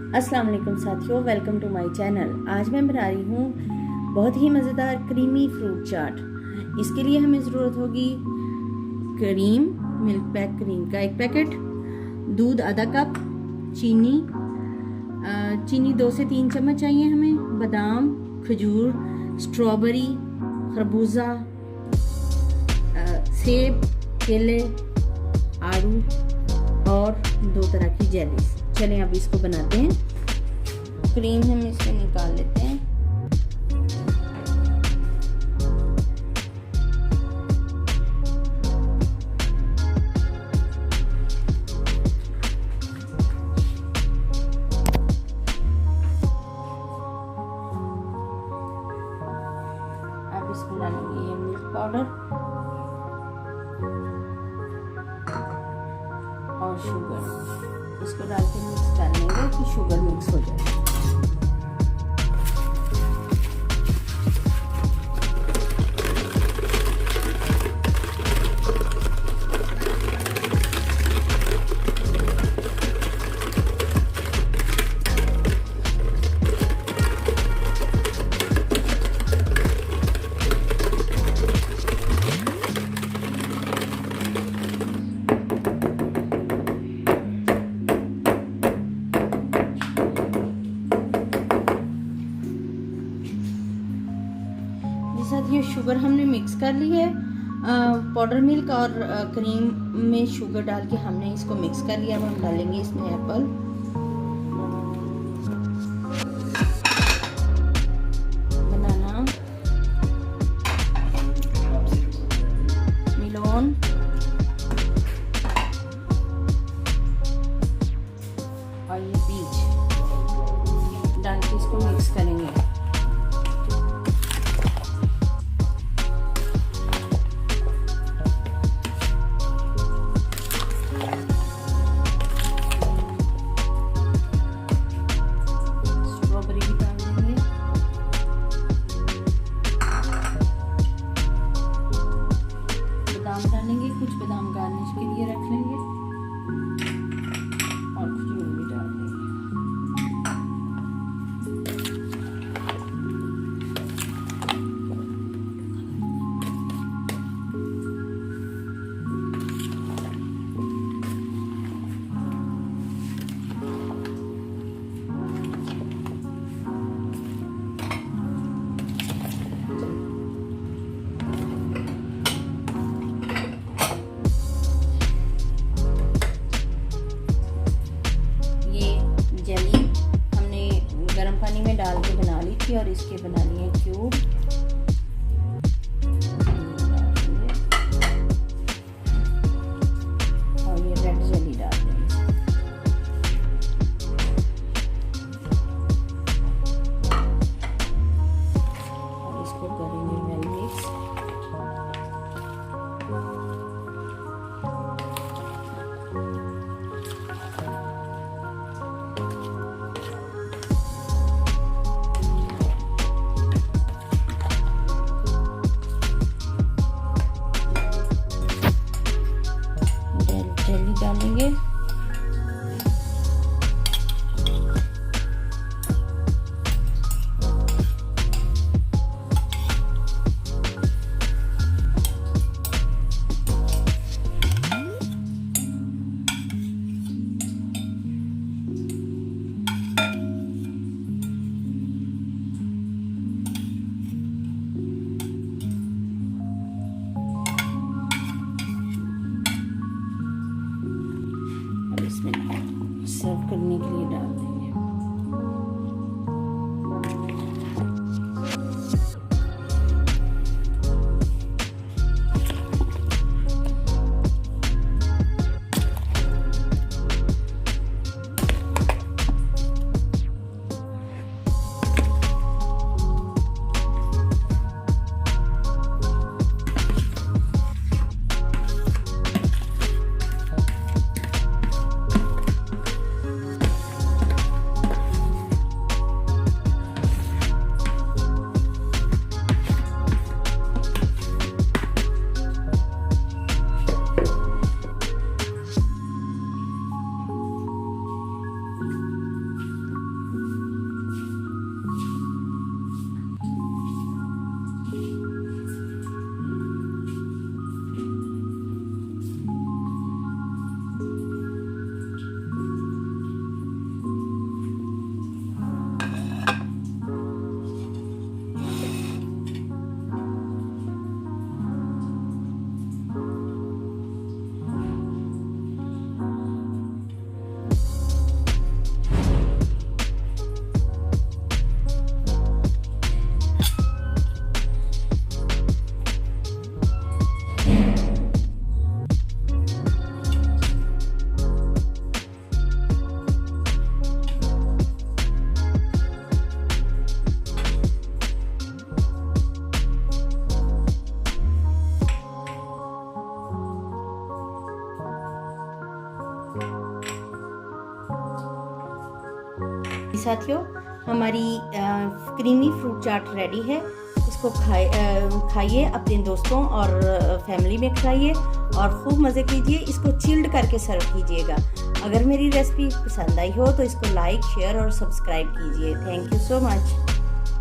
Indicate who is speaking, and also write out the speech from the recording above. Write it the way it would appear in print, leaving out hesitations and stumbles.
Speaker 1: अस्सलाम वालेकुम साथियों, वेलकम टू माय चैनल। आज मैं बना रही हूँ बहुत ही मज़ेदार क्रीमी फ्रूट चाट। इसके लिए हमें ज़रूरत होगी क्रीम, मिल्क पैक क्रीम का 1 पैकेट, दूध आधा कप, चीनी 2 से 3 चम्मच चाहिए हमें, बादाम, खजूर, स्ट्रॉबेरी, खरबूजा, सेब, केले, आड़ू और 2 तरह की जेलीज। चलें अब इसको बनाते हैं। क्रीम हम इससे निकाल लेते हैं। अब इसको डालेंगे ये मिल्क पाउडर और शुगर। इसको डाल के मिक्स कर लेंगे कि शुगर मिक्स हो जाए। साथ ये शुगर हमने मिक्स कर ली है। पाउडर मिल्क और क्रीम में शुगर डाल के हमने इसको मिक्स कर लिया। अब हम डालेंगे इसमें एप्पल, बनाना, मेलोन और ये पीच डाल के इसको मिक्स करेंगे। डालेंगे, कुछ बादाम गार्निश के लिए रख लेंगे और खजूर भी डाल देंगे। पानी में डाल के बना ली थी और इसके बना लिए क्यूब। और ये रेड जेली डाल देंगे। और इसको करेंगे वेल मिक्स। साथियों, हमारी क्रीमी फ्रूट चाट रेडी है। इसको खाइए, अपने दोस्तों और फैमिली में खाइए और खूब मज़े कीजिए। इसको चिल्ड करके सर्व कीजिएगा। अगर मेरी रेसिपी पसंद आई हो तो इसको लाइक, शेयर और सब्सक्राइब कीजिए। Thank you so much.